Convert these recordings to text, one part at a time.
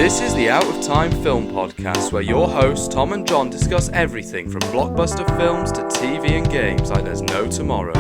This is the Out of Time Film Podcast, where your hosts Tom and John discuss everything from blockbuster films to TV and games like there's no tomorrow.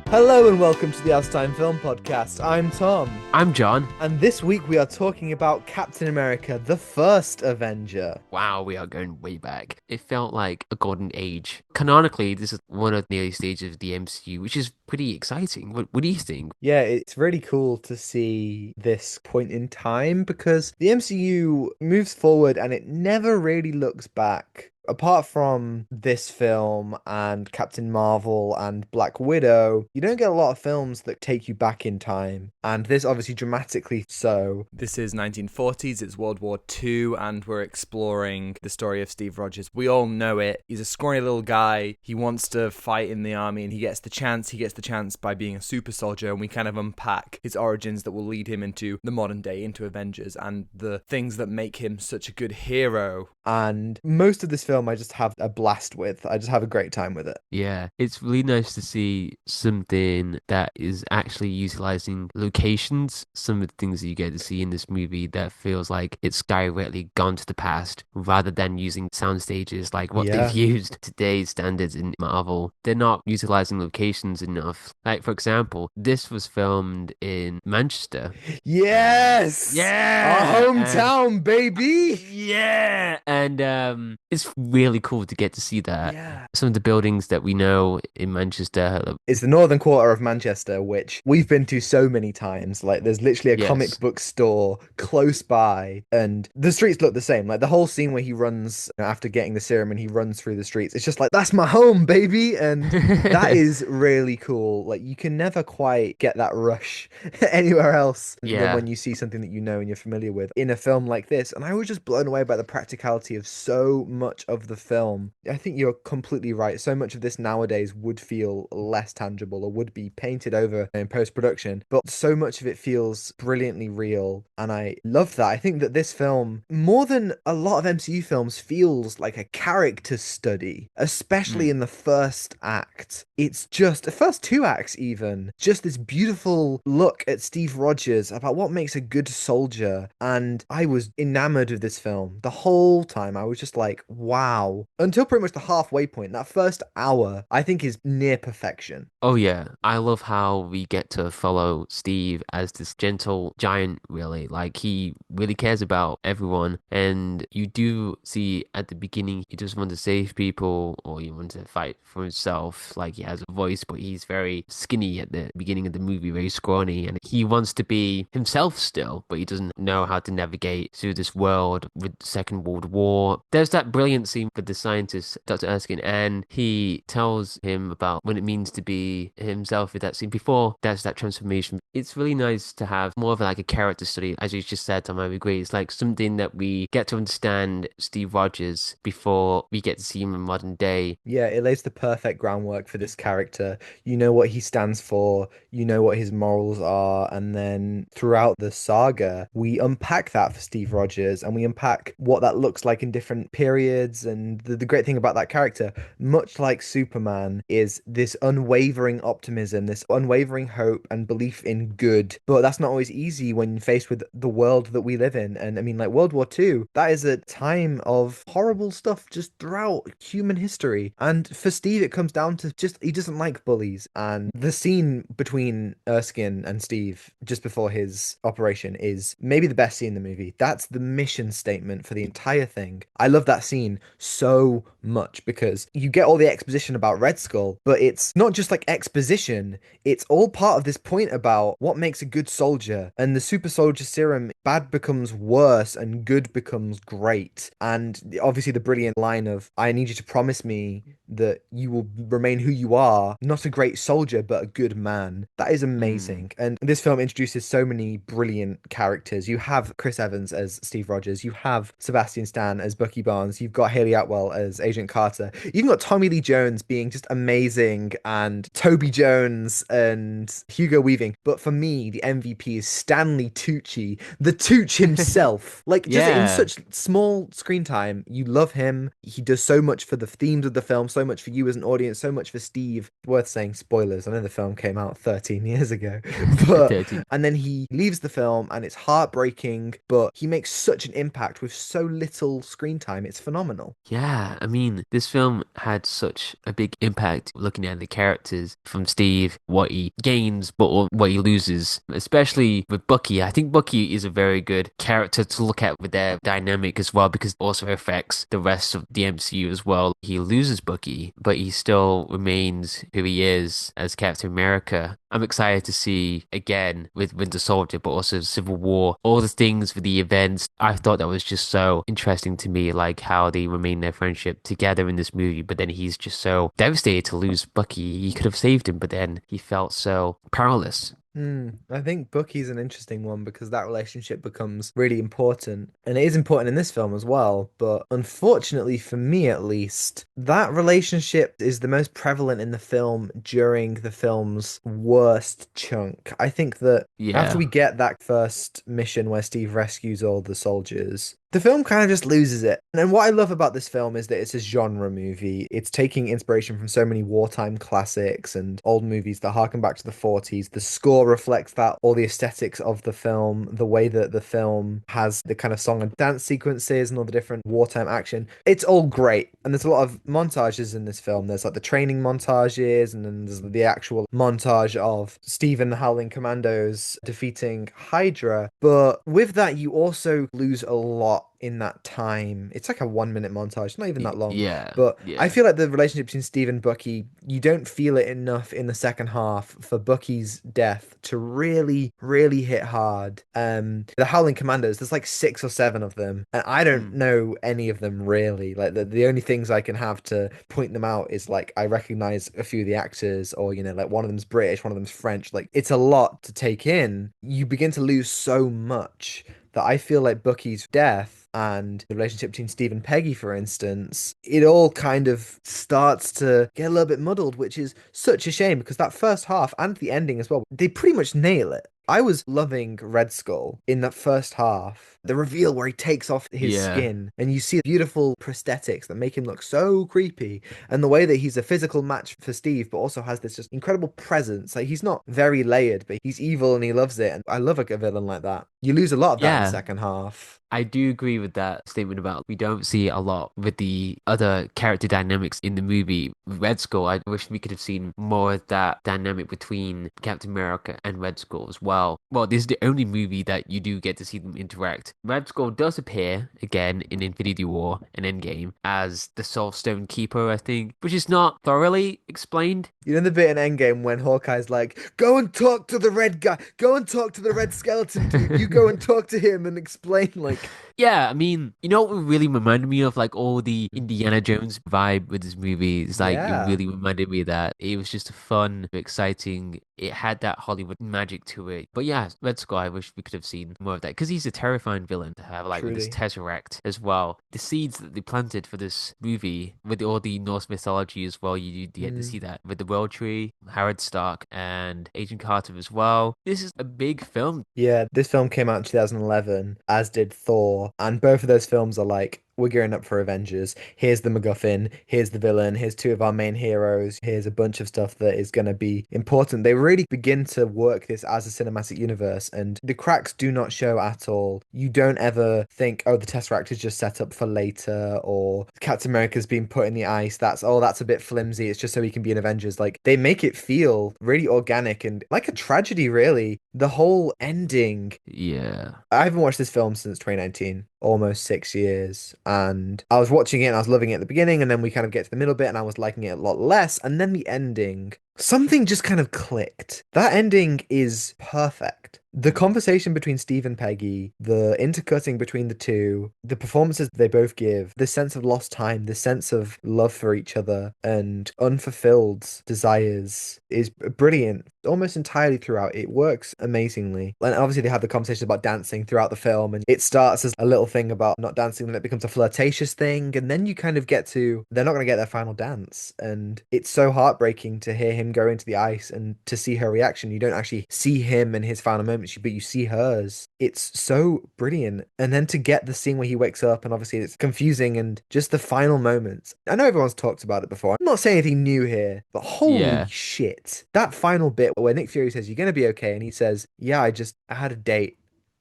Hello and welcome to the Out of Time Film Podcast. I'm Tom. I'm John. And this week we are talking about Captain America, the first Avenger. Wow, we are going way back. It felt like a golden age. Canonically, this is one of the early stages of the MCU, which is pretty exciting. What do you think? Yeah, it's really cool to see this point in time because the MCU moves forward and it never really looks back. Apart from this film and Captain Marvel and Black Widow, you don't get a lot of films that take you back in time. And this obviously dramatically so. This is 1940s, it's World War II, and we're exploring the story of Steve Rogers. We all know it. He's a scrawny little guy. He wants to fight in the army and he gets the chance. He gets the chance by being a super soldier, and we kind of unpack his origins that will lead him into the modern day, into Avengers, and the things that make him such a good hero. And most of this film I just have a blast with. I just have a great time with it. Yeah, it's really nice to see something that is actually utilizing locations. Some of the things that you get to see in this movie that feels like it's directly gone to the past rather than using sound stages like what they've used today's standards in Marvel. They're not utilizing locations enough. Like, for example, this was filmed in Manchester. Yes! Yeah! Our hometown, baby! Yeah! And it's really cool to get to see that. Yeah. Some of the buildings that we know in Manchester. It's the northern quarter of Manchester, which we've been to so many times. Like, there's literally a comic book store close by, and the streets look the same. Like, the whole scene where he runs after getting the serum and he runs through the streets, it's just like, that's my home, baby! And that is really cool. Like, you can never quite get that rush anywhere else than when you see something that you know and you're familiar with in a film like this. And I was just blown away by the practicality of so much of the film. I think you're completely right. So much of this nowadays would feel less tangible or would be painted over in post-production, but so much of it feels brilliantly real, and I love that. I think that this film, more than a lot of MCU films, feels like a character study, especially in the first act. It's just the first two acts, even just this beautiful look at Steve Rogers about what makes a good soldier, and I was enamored of this film the whole time. I was just like, wow. Until pretty much the halfway point, that first hour, I think is near perfection. Oh yeah, I love how we get to follow Steve as this gentle giant, really. Like, he really cares about everyone, and you do see at the beginning he just wants to save people, or he wants to fight for himself. Like, he has a voice, but he's very skinny at the beginning of the movie, very scrawny, and he wants to be himself still, but he doesn't know how to navigate through this world with the Second World War. There's that brilliant scene with the scientist, Dr. Erskine, and he tells him about what it means to be himself with that scene before that's that transformation. It's really nice to have more of like a character study, as you just said, Tom. I agree. It's like something that we get to understand Steve Rogers before we get to see him in modern day. Yeah, it lays the perfect groundwork for this character. You know what he stands for, you know what his morals are, and then throughout the saga, we unpack that for Steve Rogers, and we unpack what that looks like in different periods. And the great thing about that character, much like Superman, is this unwavering optimism, this unwavering hope and belief in good. But that's not always easy when faced with the world that we live in. And I mean, like, World War II, that is a time of horrible stuff just throughout human history. And for Steve, it comes down to just, he doesn't like bullies. And the scene between Erskine and Steve just before his operation is maybe the best scene in the movie. That's the mission statement for the entire thing. I love that scene so much because you get all the exposition about Red Skull, but it's not just like exposition, it's all part of this point about what makes a good soldier. And the super soldier serum, bad becomes worse and good becomes great. And obviously the brilliant line of, I need you to promise me that you will remain who you are, not a great soldier, but a good man. That is amazing. And this film introduces so many brilliant characters. You have Chris Evans as Steve Rogers, you have Sebastian Stan as Bucky Barnes, you've got Hayley Atwell as Agent Carter, you've even got Tommy Lee Jones being just amazing, and Toby Jones and Hugo Weaving. But for me, the MVP is Stanley Tucci, the Tooch himself. Like, just in such small screen time, you love him. He does so much for the themes of the film, so much for you as an audience, so much for Steve. Worth saying, spoilers. I know the film came out 13 years ago, but 13. and then he leaves the film and it's heartbreaking, but he makes such an impact with so little screen time. It's phenomenal. Yeah, I mean, this film had such a big impact looking at the characters from Steve, what he gains, but what he loses, especially with Bucky. I think Bucky is a very good character to look at with their dynamic as well, because it also affects the rest of the MCU as well. He loses Bucky, but he still remains who he is as Captain America. I'm excited to see again with Winter Soldier, but also Civil War, all the things for the events. I thought that was just so interesting to me, like how they remain their friendship together in this movie. But then he's just so devastated to lose Bucky. He could have saved him, but then he felt so powerless. I think Bucky's an interesting one because that relationship becomes really important. And it is important in this film as well. But unfortunately, for me at least, that relationship is the most prevalent in the film during the film's worst chunk. I think that after Yeah. we get that first mission where Steve rescues all the soldiers, the film kind of just loses it. And what I love about this film is that it's a genre movie. It's taking inspiration from so many wartime classics and old movies that harken back to the 40s. The score reflects that, all the aesthetics of the film, the way that the film has the kind of song and dance sequences and all the different wartime action. It's all great. And there's a lot of montages in this film. There's like the training montages, and then there's the actual montage of Steve and the Howling Commandos defeating Hydra. But with that, you also lose a lot in that time. It's like a 1 minute montage, not even that long. Yeah. But I Yeah. feel like the relationship between Steve and Bucky, you don't feel it enough in the second half for Bucky's death to really, really hit hard. The Howling Commandos, there's like 6 or 7 of them, and I don't Mm. know any of them really. Like the only things I can have to point them out is like I recognize a few of the actors, or like one of them's British, one of them's French. Like it's a lot to take in. You begin to lose so much that I feel like Bucky's death and the relationship between Steve and Peggy, for instance, it all kind of starts to get a little bit muddled, which is such a shame because that first half and the ending as well, they pretty much nail it. I was loving Red Skull in that first half. The reveal where he takes off his Yeah. skin and you see beautiful prosthetics that make him look so creepy. And the way that he's a physical match for Steve, but also has this just incredible presence. Like he's not very layered, but he's evil and he loves it. And I love a villain like that. You lose a lot of that in the Yeah. second half. I do agree with that statement about we don't see a lot with the other character dynamics in the movie. With Red Skull, I wish we could have seen more of that dynamic between Captain America and Red Skull as well. Well, this is the only movie that you do get to see them interact. Red Skull does appear again in Infinity War and Endgame as the Soul Stone Keeper, I think, which is not thoroughly explained. You know the bit in Endgame when Hawkeye's like, go and talk to the red guy, go and talk to the red skeleton dude, you go and talk to him and explain, like, Yeah, I mean, you know what really reminded me of like all the Indiana Jones vibe with this movie? It's like it yeah, really reminded me of that. It was just fun, exciting. It had that Hollywood magic to it. But yeah, Red Skull, I wish we could have seen more of that because he's a terrifying villain to have, like with this truly. Tesseract as well. The seeds that they planted for this movie with all the Norse mythology as well, you get to Mm. see that with the World Tree, Howard Stark, and Agent Carter as well. This is a big film. Yeah, this film came out in 2011, as did Thor, and both of those films are like, we're gearing up for Avengers. Here's the MacGuffin, here's the villain, here's 2 of our main heroes, here's a bunch of stuff that is going to be important. They really begin to work this as a cinematic universe, and the cracks do not show at all. You don't ever think, oh, the Tesseract is just set up for later, or Captain America's been put in the ice. That's a bit flimsy. It's just so he can be in Avengers. Like, they make it feel really organic and like a tragedy, really. The whole ending. Yeah. I haven't watched this film since 2019, almost 6 years. And I was watching it and I was loving it at the beginning, and then we kind of get to the middle bit and I was liking it a lot less. And then the ending, something just kind of clicked. That ending is perfect. The conversation between Steve and Peggy, the intercutting between the two, the performances they both give, the sense of lost time, the sense of love for each other and unfulfilled desires is brilliant almost entirely throughout. It works amazingly. And obviously they have the conversation about dancing throughout the film, and it starts as a little thing about not dancing, then it becomes a flirtatious thing, and then you kind of get to they're not going to get their final dance, and it's so heartbreaking to hear him go into the ice and to see her reaction. You don't actually see him and his final moments, but you see hers. it's so brilliant. And then to get the scene where he wakes up and obviously it's confusing and just the final moments. I know everyone's talked about it before. I'm not saying anything new here, but holy Yeah. shit. That final bit where Nick Fury says, "You're going to be okay." And he says, "Yeah, I had a date."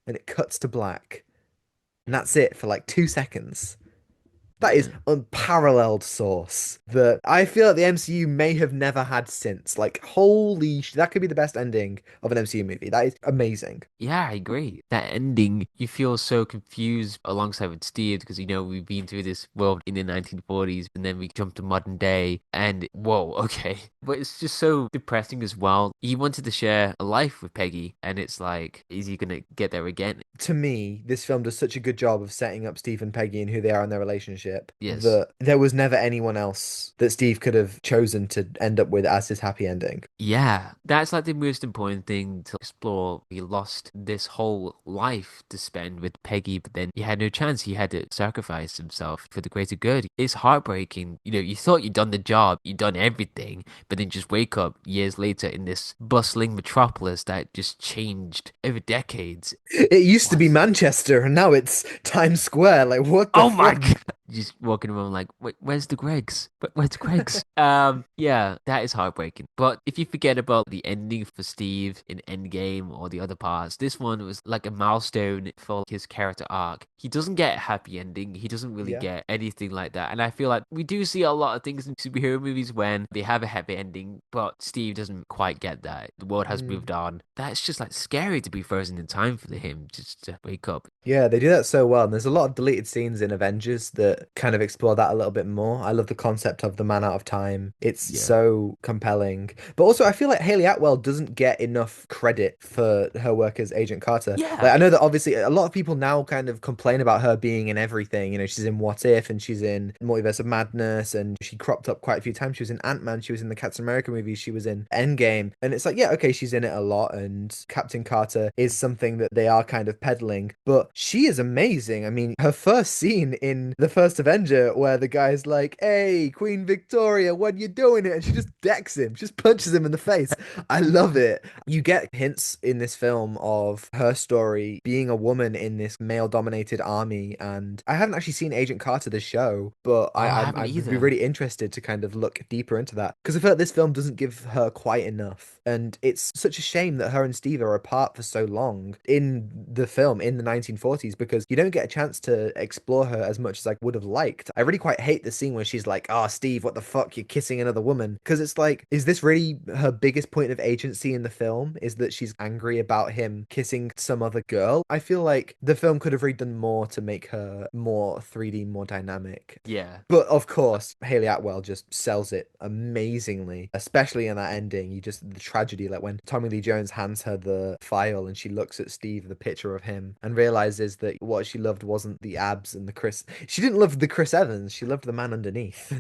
And it cuts to black. And that's it for like 2 seconds. That is Yeah. unparalleled sauce that I feel like the MCU may have never had since. Like, that could be the best ending of an MCU movie. That is amazing. Yeah, I agree. That ending, you feel so confused alongside with Steve because we've been through this world in the 1940s and then we jump to modern day and whoa, okay. But it's just so depressing as well. He wanted to share a life with Peggy and it's like, is he gonna get there again? To me, this film does such a good job of setting up Steve and Peggy and who they are in their relationship Yes. that there was never anyone else that Steve could have chosen to end up with as his happy ending. Yeah, that's like the most important thing to explore. He lost this whole life to spend with Peggy, but then he had no chance. He had to sacrifice himself for the greater good. It's heartbreaking. You thought you'd done the job, you'd done everything, but then just wake up years later in this bustling metropolis that just changed over decades. It used to be What? Manchester and now it's Times Square. Like, what the Oh my fuck? God. Just walking around like, wait, where's the Gregs? Where's the Gregs? Yeah, that is heartbreaking. But if you forget about the ending for Steve in Endgame or the other parts, this one was like a milestone for his character arc. He doesn't get a happy ending. He doesn't really Yeah. get anything like that. And I feel like we do see a lot of things in superhero movies when they have a happy ending, but Steve doesn't quite get that. The world has Mm. moved on. That's just like scary to be frozen in time for him just to wake up. Yeah, they do that so well. And there's a lot of deleted scenes in Avengers that kind of explore that a little bit more. I love the concept of the man out of time. It's Yeah. so compelling. But also, I feel like Hayley Atwell doesn't get enough credit for her work as Agent Carter. Like, Yeah. I know that obviously a lot of people now kind of complain about her being in everything. She's in What If and she's in Multiverse of Madness and she cropped up quite a few times. She was in Ant-Man, she was in the Captain America movies, she was in Endgame. And it's like, yeah, okay, she's in it a lot. And Captain Carter is something that they are kind of peddling. But she is amazing. I mean, her first scene in the first Avenger where the guy's like, "Hey, Queen Victoria, what you doing here?" And she just decks him, just punches him in the face. I love it. You get hints in this film of her story being a woman in this male-dominated army, and I haven't actually seen Agent Carter the show, but Oh, I I haven't would be either. really interested to kind of look deeper into that because I feel like this film doesn't give her quite enough, and it's such a shame that her and Steve are apart for so long in the film in the 1940s because you don't get a chance to explore her as much as I would have liked. I really quite hate the scene where she's like, "Oh, Steve, what the fuck? You're kissing another woman." Because it's like, is this really her biggest point of agency in the film? Is that she's angry about him kissing some other girl? I feel like the film could have really done more to make her more 3D, more dynamic. Yeah. But of course, Hayley Atwell just sells it amazingly, especially in that ending. The tragedy, like when Tommy Lee Jones hands her the file and she looks at Steve, the picture of him, and realizes that what she loved wasn't the abs and the Chris. She didn't love the Chris Evans, she loved the man underneath.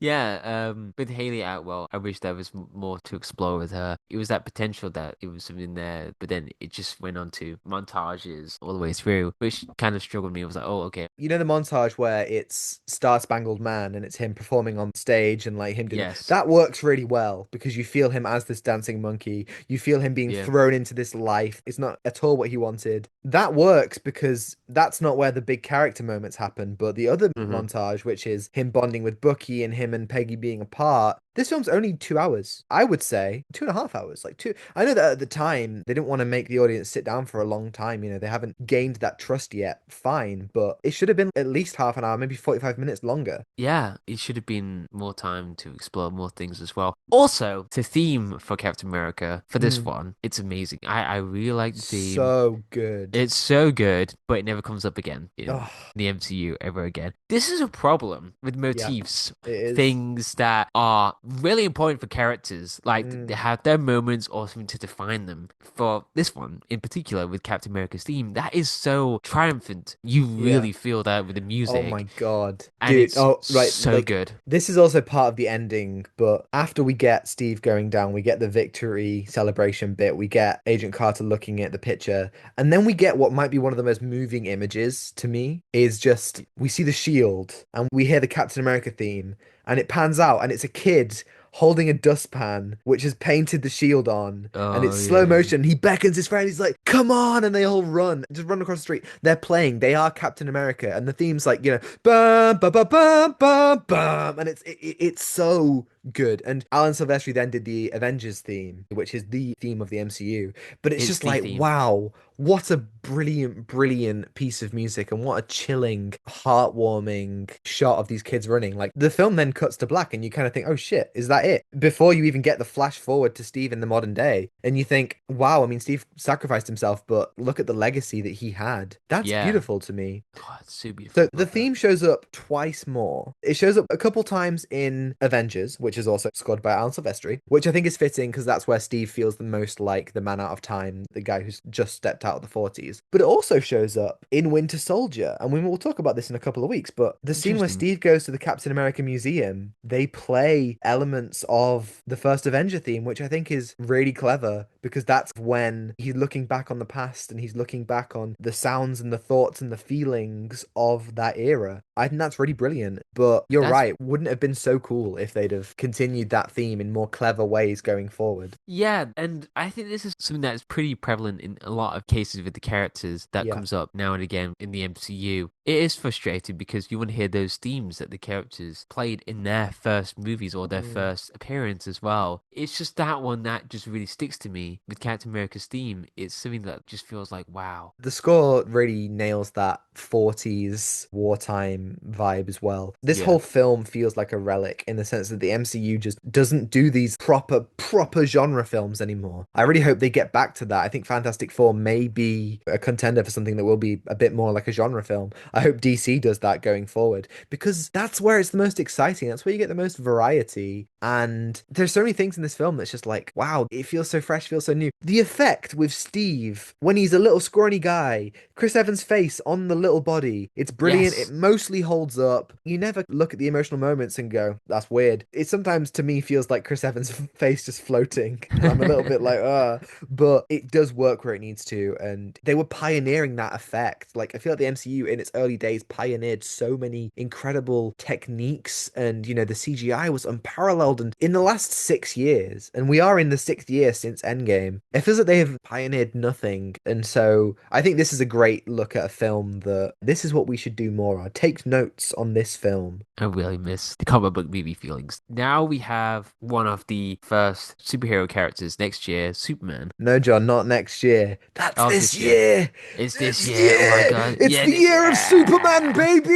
Yeah, with Hayley Atwell, I wish there was more to explore with her. It was that potential that it was something there, but then it just went on to montages all the way through, which kind of struggled me. I was like, oh, okay. You know the montage where it's Star Spangled Man and it's him performing on stage and like him doing Yes. that works really well because you feel him as this dancing monkey. You feel him being Yeah. thrown into this life. It's not at all what he wanted. That works because that's not where the big character moments happen. But the other Hmm. montage, which is him bonding with Bucky and him and Peggy being apart, this film's only 2 hours. I would say 2.5 hours. Like two. I know that at the time they didn't want to make the audience sit down for a long time. They haven't gained that trust yet. Fine, but it should have been at least half an hour, maybe 45 minutes longer. Yeah, it should have been more time to explore more things as well. Also, the theme for Captain America for this Mm, one, it's amazing. I really like the theme. so good. It's so good, but it never comes up again in Oh, the MCU ever again. This is a problem with yeah, motifs, it is. things that are really important for characters, like they Mm, have their moments or something to define them. For this one in particular, with Captain America's theme, that is so triumphant. You yeah. really feel that with the Oh my music, God. and Dude, it's oh, right. so Like, good. this is also part of the ending, but after we get Steve going down, we get the victory celebration bit, we get Agent Carter looking at the picture, and then we get what might be one of the most moving images to me is just we see the shield and we hear the Captain America theme, and it pans out, and it's a kid holding a dustpan, which has painted the shield on, and Oh it's slow yeah. motion. He beckons his friend. He's like, "Come on!" And they all run, just run across the street. They're playing. They are Captain America, and the theme's like, bum bum bum bum bum bum, and it's so good. And Alan Silvestri then did the Avengers theme, which is the theme of the MCU. But it's It's just the like, theme. wow, what a brilliant, brilliant piece of music, and what a chilling, heartwarming shot of these kids running. Like the film then cuts to black, and you kind of think, oh shit, is that it? Before you even get the flash forward to Steve in the modern day, and you think, wow, I mean, Steve sacrificed himself, but look at the legacy that he had. That's Yeah. beautiful to me. Oh, it's so So beautiful. the Love that. theme shows up twice more. It shows up a couple times in Avengers, which is also scored by Alan Silvestri, which I think is fitting because that's where Steve feels the most like the man out of time, the guy who's just stepped out of the 40s. But it also shows up in Winter Soldier, and we will talk about this in a couple of weeks. But the scene where Interesting. Steve goes to the Captain America Museum, they play elements of the first Avenger theme, which I think is really clever because that's when he's looking back on the past and he's looking back on the sounds and the thoughts and the feelings of that era. I think that's really brilliant. But you're That's right, wouldn't it have been so cool if they'd have continued that theme in more clever ways going forward? Yeah, and I think this is something that's pretty prevalent in a lot of cases with the characters that Yeah. comes up now and again in the MCU. It is frustrating because you want to hear those themes that the characters played in their first movies or their Mm. first appearance as well. It's just that one that just really sticks to me with Captain America's theme. It's something that just feels like, wow. The score really nails that 40s wartime vibe as well. This Yeah. whole film feels like a relic in the sense that the MCU just doesn't do these proper genre films anymore. I really hope they get back to that. I think Fantastic Four may be a contender for something that will be a bit more like a genre film. I hope DC does that going forward because that's where it's the most exciting. That's where you get the most variety. And there's so many things in this film that's just like, wow, it feels so fresh, feels so new. The effect with Steve when he's a little scrawny guy, Chris Evans' face on the little body, it's brilliant. It Yes. mostly holds up. You never look at the emotional moments and go, that's weird. It sometimes to me feels like Chris Evans' face just floating. And I'm a little bit like, but it does work where it needs to. And they were pioneering that effect. Like, I feel like the MCU in its early days pioneered so many incredible techniques. And, the CGI was unparalleled. And in the last 6 years, and we are in the 6th year since Endgame, it feels like they have pioneered nothing. And so I think this is a great look at a film that this is what we should do more on. Take notes on this film. I really miss the comic book movie feelings. Now we have one of the first superhero characters next year, Superman. No, John, not next year. That's Oh, this this year. year. It's this This year. Oh my year. God. It's Yeah, the this year of Superman, year. baby.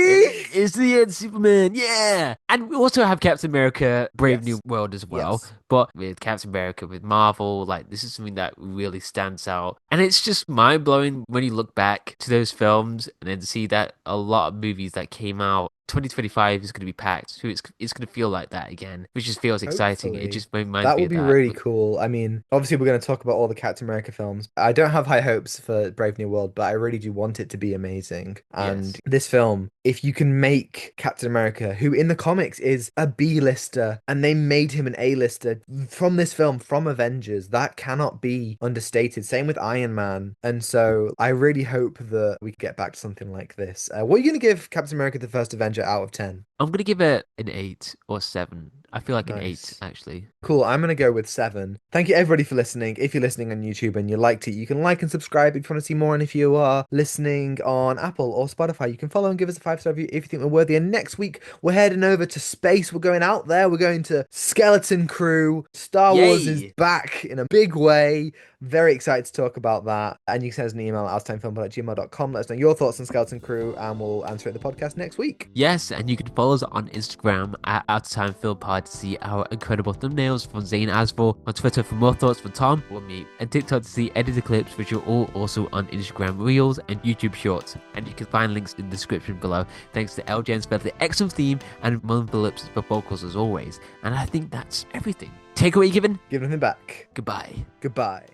It's the year of Superman. Yeah. And we also have Captain America, Brave New Yes. World as well. Yes. But with Captain America, with Marvel, like this is something that really stands out. And it's just mind blowing when you look back to those films and then see that a lot of movies that came out 2025 is going to be packed. So it's going to feel like that again, which just feels exciting. It Hopefully. just reminds That me would of be that. really cool. I mean, obviously, we're going to talk about all the Captain America films. I don't have high hopes for Brave New World, but I really do want it to be amazing. And Yes. this film, if you can make Captain America, who in the comics is a B-lister, and they made him an A-lister from this film, from Avengers, that cannot be understated. Same with Iron Man. And so I really hope that we get back to something like this. What are you going to give Captain America the First Avenger out of 10? I'm going to give it an 8 or 7. I feel like an 8, Nice. actually. Cool. I'm going to go with 7. Thank you, everybody, for listening. If you're listening on YouTube and you liked it, you can like and subscribe if you want to see more. And if you are listening on Apple or Spotify, you can follow and give us a 5-star review if you think we're worthy. And next week, we're heading over to space. We're going out there. We're going to Skeleton Crew. Star Wars is Yay! back in a big way. Very excited to talk about that. And you can send us an email at outstimefilmpod@gmail.com. Let us know your thoughts on Skeleton Crew, and we'll answer it in the podcast next week. Yes, and you can follow us on Instagram at Out of Time Film Pod to see our incredible thumbnails from Zain Afzal, on Twitter for more thoughts from Tom or me, and TikTok to see edited clips, which are all also on Instagram Reels and YouTube Shorts. And you can find links in the description below. Thanks to L. James for the excellent theme and Ronan Phillips for vocals as always. And I think that's everything. Takeaway given. Give nothing back. Goodbye. Goodbye.